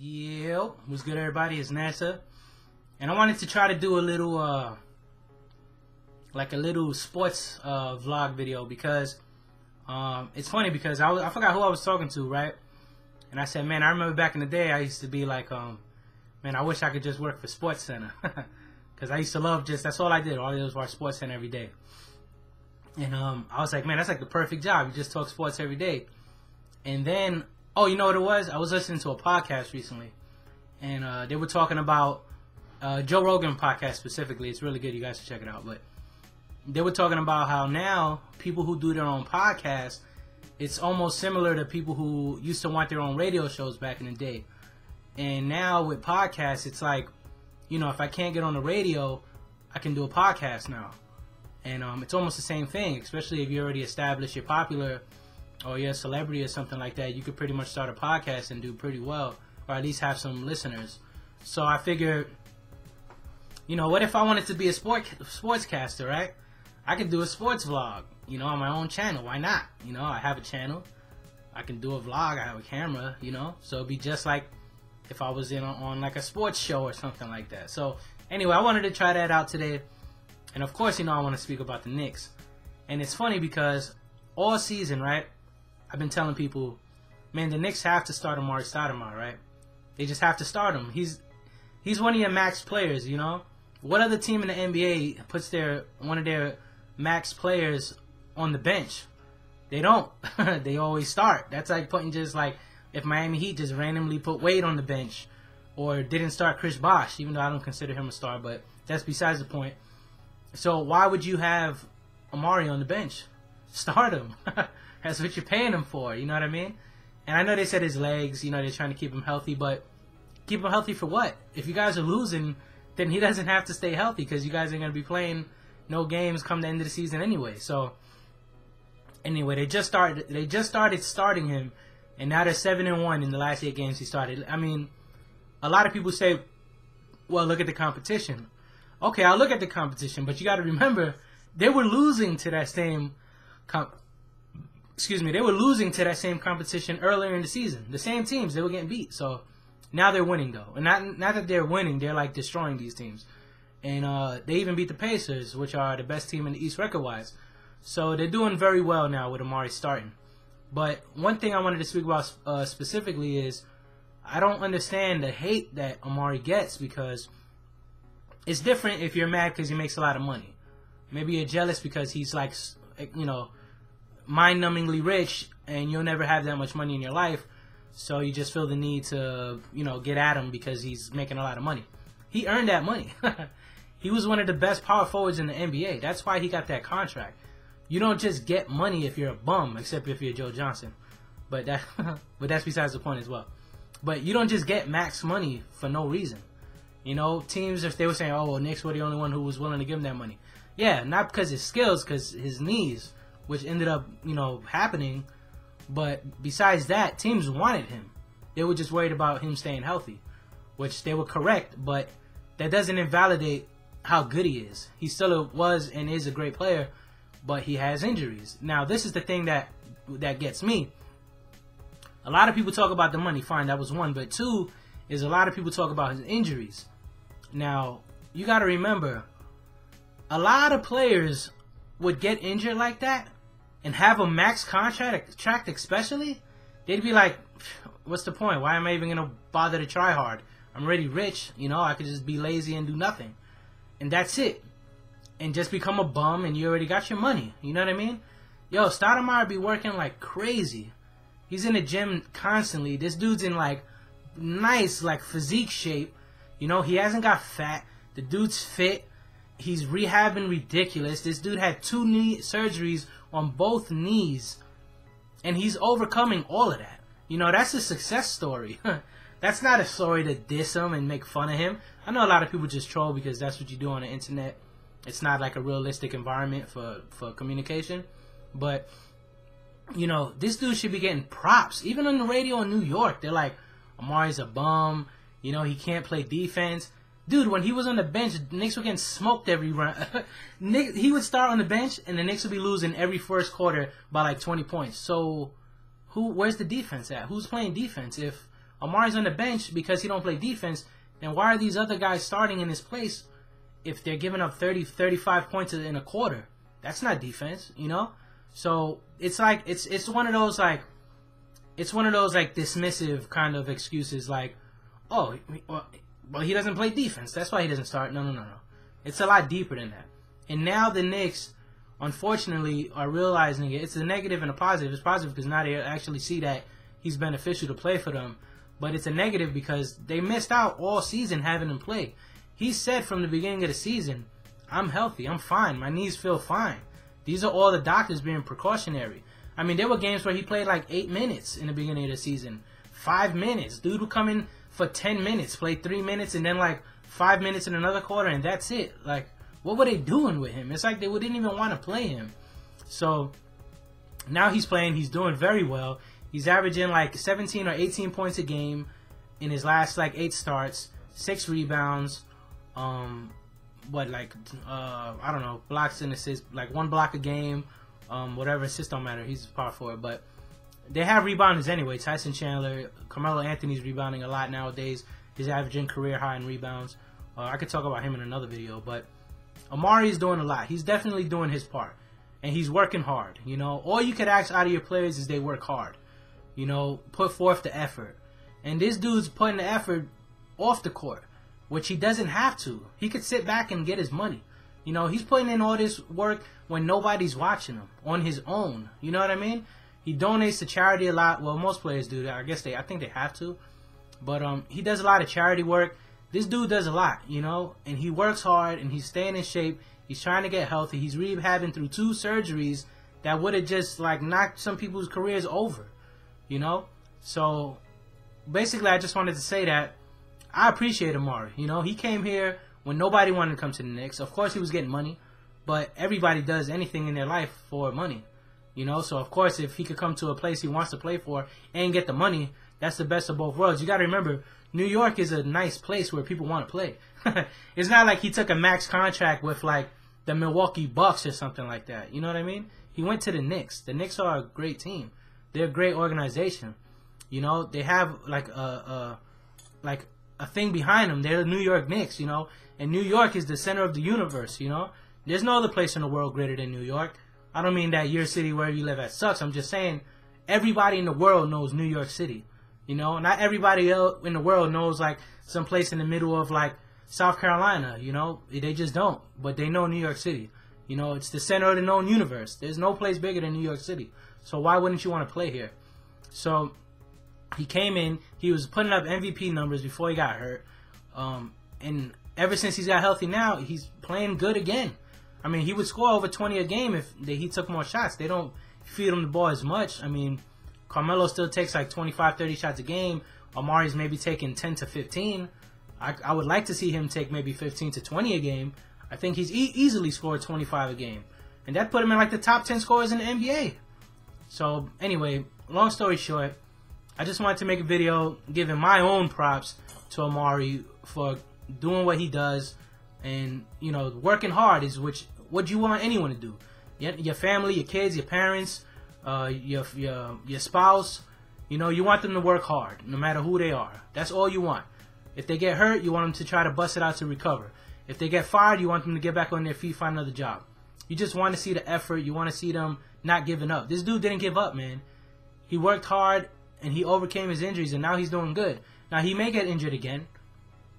Yo, what's good, everybody? It's NASA, and I wanted to try to do a little, like a little sports vlog video because it's funny because I forgot who I was talking to, right? And I said, man, I remember back in the day I used to be like, man, I wish I could just work for Sports Center because I used to love that's all I did. All I did was watch Sports Center every day, and I was like, man, that's like the perfect job. You just talk sports every day, and then. Oh, you know what it was? I was listening to a podcast recently, and they were talking about Joe Rogan podcast specifically. It's really good. You guys should check it out. But they were talking about how now people who do their own podcast, it's almost similar to people who used to want their own radio shows back in the day. And now with podcasts, it's like, you know, if I can't get on the radio, I can do a podcast now. And it's almost the same thing, especially if you're already established, you're popular, or you're a celebrity or something like that. You could pretty much start a podcast and do pretty well, or at least have some listeners. So I figured, you know, what if I wanted to be a sportscaster, right? I could do a sports vlog, you know, on my own channel. Why not? You know, I have a channel. I can do a vlog. I have a camera, you know. So it'd be just like if I was on like a sports show or something like that. So anyway, I wanted to try that out today. And of course, you know, I want to speak about the Knicks. And it's funny because all season, right, I've been telling people, man, the Knicks have to start Amar'e Stoudemire, right? They just have to start him. He's one of your max players, you know? What other team in the NBA puts one of their max players on the bench? They don't. They always start. That's like putting just like if Miami Heat just randomly put Wade on the bench or didn't start Chris Bosh, even though I don't consider him a star, but that's besides the point. So why would you have Amar'e on the bench? Start him. That's what you're paying him for, you know what I mean? And I know they said his legs, you know, they're trying to keep him healthy, but keep him healthy for what? If you guys are losing, then he doesn't have to stay healthy because you guys are going to be playing no games come the end of the season anyway. So, anyway, they just started starting him, and now they're 7-1 in the last 8 games he started. I mean, a lot of people say, well, look at the competition. Okay, I'll look at the competition, but you got to remember, they were losing to that same they were losing to that same competition earlier in the season. The same teams, they were getting beat. So now they're winning, though. And not that they're winning, they're like destroying these teams. And they even beat the Pacers, which are the best team in the East record-wise. So they're doing very well now with Amar'e starting. But one thing I wanted to speak about specifically is I don't understand the hate that Amar'e gets because it's different if you're mad because he makes a lot of money. Maybe you're jealous because he's like, you know, mind-numbingly rich and you'll never have that much money in your life, so you just feel the need to, you know, get at him because he's making a lot of money. He earned that money. He was one of the best power forwards in the NBA. That's why he got that contract. You don't just get money if you're a bum, except if you're Joe Johnson. But that's besides the point as well. But you don't just get max money for no reason. You know, teams, if they were saying, oh, well, Knicks were the only one who was willing to give him that money. Yeah, not because his skills, because his knees, which ended up, you know, happening. But besides that, teams wanted him. They were just worried about him staying healthy, which they were correct, but that doesn't invalidate how good he is. He still was and is a great player, but he has injuries. Now, this is the thing that gets me. A lot of people talk about the money. Fine, that was one. But two is a lot of people talk about his injuries. Now, you got to remember, a lot of players would get injured like that and have a max contract especially, they'd be like, what's the point? Why am I even going to bother to try hard? I'm already rich, you know, I could just be lazy and do nothing. And that's it. And just become a bum and you already got your money. You know what I mean? Yo, Stoudemire be working like crazy. He's in the gym constantly. This dude's in like nice like physique shape. You know, he hasn't got fat. The dude's fit. He's rehabbing ridiculous. This dude had 2 knee surgeries on both knees, and he's overcoming all of that. You know, that's a success story. That's not a story to diss him and make fun of him. I know a lot of people just troll because that's what you do on the internet. It's not like a realistic environment for communication. But, you know, this dude should be getting props. Even on the radio in New York, they're like, Amar'e's a bum. You know, he can't play defense. Dude, when he was on the bench, the Knicks were getting smoked every round. He would start on the bench, and the Knicks would be losing every first quarter by like 20 points. So, where's the defense at? Who's playing defense if Amari's on the bench because he don't play defense, then why are these other guys starting in his place if they're giving up 30, 35 points in a quarter? That's not defense, you know? So it's like it's one of those like dismissive kind of excuses like, oh, well he doesn't play defense, that's why he doesn't start. No. It's a lot deeper than that. And now the Knicks, unfortunately, are realizing it. It's a negative and a positive. It's positive because now they actually see that he's beneficial to play for them. But it's a negative because they missed out all season having him play. He said from the beginning of the season, I'm healthy, I'm fine, my knees feel fine. These are all the doctors being precautionary. I mean, there were games where he played like 8 minutes in the beginning of the season. 5 minutes. Dude would come in for 10 minutes, play 3 minutes, and then like 5 minutes in another quarter, and that's it. Like, what were they doing with him? It's like they didn't even want to play him. So now he's playing. He's doing very well. He's averaging like 17 or 18 points a game in his last like 8 starts, 6 rebounds, I don't know, blocks and assists, like 1 block a game, whatever, assists don't matter. He's power forward, but they have rebounders anyway. Tyson Chandler, Carmelo Anthony's rebounding a lot nowadays. He's averaging career high in rebounds. I could talk about him in another video, but Amari's doing a lot. He's definitely doing his part, and he's working hard. You know, all you could ask out of your players is they work hard. You know, put forth the effort. And this dude's putting the effort off the court, which he doesn't have to. He could sit back and get his money. You know, he's putting in all this work when nobody's watching him on his own. You know what I mean? He donates to charity a lot. Well, most players do that. I think they have to. But he does a lot of charity work. This dude does a lot, you know, and he works hard and he's staying in shape. He's trying to get healthy. He's rehabbing through 2 surgeries that would have just like knocked some people's careers over, you know. So basically, I just wanted to say that I appreciate Amari. You know, he came here when nobody wanted to come to the Knicks. Of course, he was getting money, but everybody does anything in their life for money, you know. So of course, if he could come to a place he wants to play for and get the money, that's the best of both worlds. You got to remember, New York is a nice place where people want to play. It's not like he took a max contract with like the Milwaukee Bucks or something like that. You know what I mean? He went to the Knicks. The Knicks are a great team. They're a great organization. You know, they have like a thing behind them. They're the New York Knicks, you know, and New York is the center of the universe. You know, there's no other place in the world greater than New York. I don't mean that your city where you live at sucks. I'm just saying everybody in the world knows New York City. You know, not everybody else in the world knows like some place in the middle of like South Carolina. You know, they just don't. But they know New York City. You know, it's the center of the known universe. There's no place bigger than New York City. So why wouldn't you want to play here? So he came in. He was putting up MVP numbers before he got hurt. And ever since he's got healthy now, he's playing good again. I mean, he would score over 20 a game if he took more shots. They don't feed him the ball as much. I mean, Carmelo still takes like 25, 30 shots a game. Amari's maybe taking 10 to 15. I would like to see him take maybe 15 to 20 a game. I think he's easily scored 25 a game. And that put him in like the top 10 scorers in the NBA. So anyway, long story short, I just wanted to make a video giving my own props to Amari for doing what he does. And, you know, working hard is what you want anyone to do. Your family, your kids, your parents, your spouse, you know, you want them to work hard no matter who they are. That's all you want. If they get hurt, you want them to try to bust it out to recover. If they get fired, you want them to get back on their feet, find another job. You just want to see the effort. You want to see them not giving up. This dude didn't give up, man. He worked hard and he overcame his injuries, and now he's doing good. Now he may get injured again,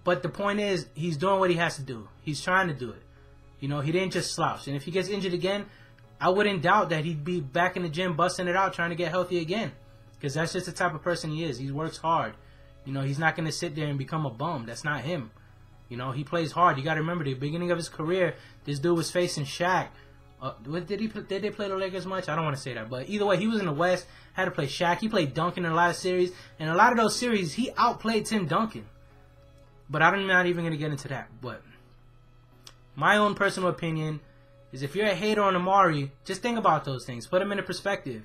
but the point is he's doing what he has to do. He's trying to do it. You know, he didn't just slouch. And if he gets injured again, I wouldn't doubt that he'd be back in the gym busting it out, trying to get healthy again. Because that's just the type of person he is. He works hard. You know, he's not going to sit there and become a bum. That's not him. You know, he plays hard. You got to remember, the beginning of his career, this dude was facing Shaq. Did they play the Lakers much? I don't want to say that. But either way, he was in the West, had to play Shaq. He played Duncan in a lot of series. And a lot of those series, he outplayed Tim Duncan. But I'm not even going to get into that. But my own personal opinion is if you're a hater on Amari, just think about those things. Put them into perspective.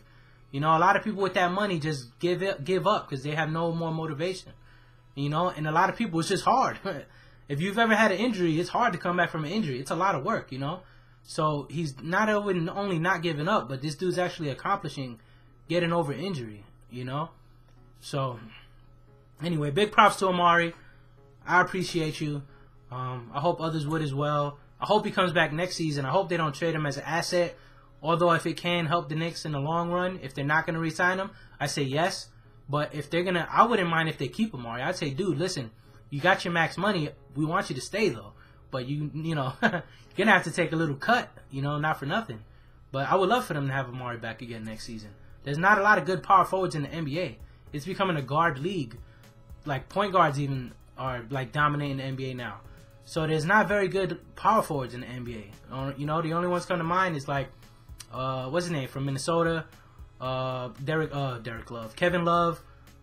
You know, a lot of people with that money just give up because they have no more motivation. You know, and a lot of people, it's just hard. If you've ever had an injury, it's hard to come back from an injury. It's a lot of work, you know. So he's not only not giving up, but this dude's actually accomplishing getting over injury, you know. So Anyway, big props to Amari. I appreciate you. I hope others would as well. I hope he comes back next season. I hope they don't trade him as an asset. Although if it can help the Knicks in the long run, if they're not going to re-sign him, I say yes. But if they're going to, I wouldn't mind if they keep Amari. I'd say, dude, listen, you got your max money. We want you to stay, though. But, you know, you're going to have to take a little cut, you know, not for nothing. But I would love for them to have Amari back again next season. There's not a lot of good power forwards in the NBA. It's becoming a guard league. Like, point guards even are, like, dominating the NBA now. So there's not very good power forwards in the NBA. You know, the only ones come to mind is, like, what's his name, from Minnesota? Derek Love. Kevin Love.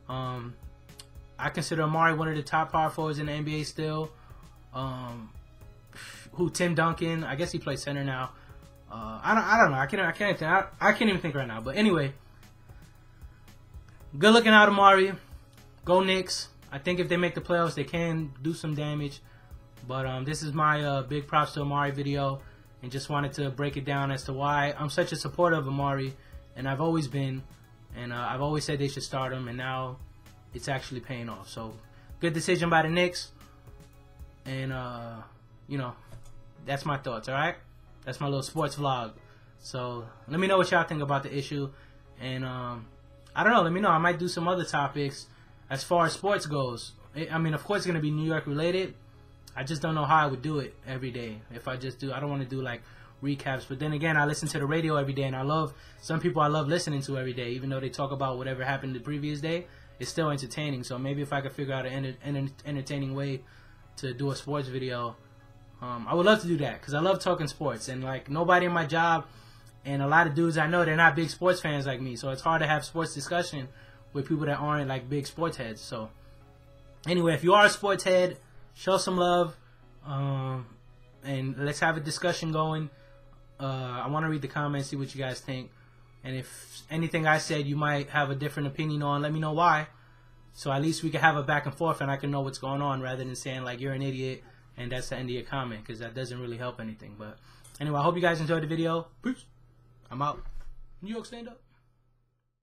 I consider Amari one of the top power forwards in the NBA still. Tim Duncan. I guess he plays center now. I don't know. I can't even think right now. But anyway, good looking out, Amari. Go Knicks. I think if they make the playoffs, they can do some damage. But this is my big props to Amari video, and just wanted to break it down as to why I'm such a supporter of Amari, and I've always been, and I've always said they should start him, and now it's actually paying off. So good decision by the Knicks, and you know, that's my thoughts. All right, that's my little sports vlog. So let me know what y'all think about the issue, and I don't know. Let me know. I might do some other topics as far as sports goes. I mean, of course, it's gonna be New York related. I just don't know how I would do it every day. If I just do, I don't want to do like recaps. But then again, I listen to the radio every day, and I love some people I love listening to every day. Even though they talk about whatever happened the previous day, it's still entertaining. So maybe if I could figure out an entertaining way to do a sports video, I would love to do that, because I love talking sports. And like, nobody in my job and a lot of dudes I know, they're not big sports fans like me. So it's hard to have sports discussion with people that aren't like big sports heads. So anyway, if you are a sports head, show some love, and let's have a discussion going. I want to read the comments, see what you guys think. And if anything I said you might have a different opinion on, let me know why. So at least we can have a back and forth, and I can know what's going on, rather than saying like you're an idiot and that's the end of your comment, because that doesn't really help anything. But anyway, I hope you guys enjoyed the video. Peace. I'm out. New York, stand up.